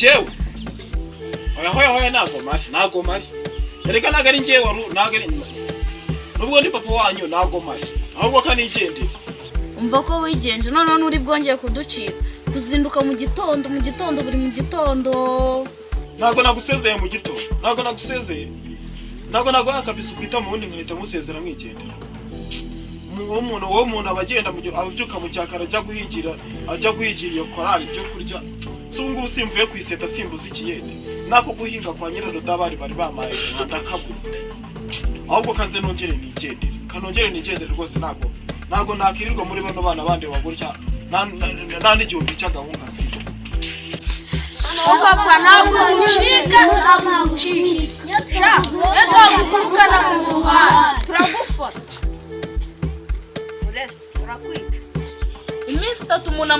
Jewe hoya nago mari ereka nagari ngiye waru nagari nubwo ndi papa wanyu nago mari ahubwo kanigendera umva ko wigenje none uri bwongeye kuducika kuzinduka mu gitondo buri mu gitondo nago nagusezeye mu gitondo nago yakabisa kwita mu wundi nkahita musezera mwigendera umuntu abagenda abyuka mu cyakara ajya guhigira iyo korali byo kurya sungu simvuye kwiseta simbuza ikiyende nako guhinga kwa nyirano dabari bari bamaye ndakabuze ahubwo kanze nongere nigendere rwose nago nakirirwa muri bano bana bande bagurya nani igihumbi cy'agahunga nzira papa ntabwo ushika reka gukurukana mu muhanda turagufata uretse turakwica iminsi 3 umuntu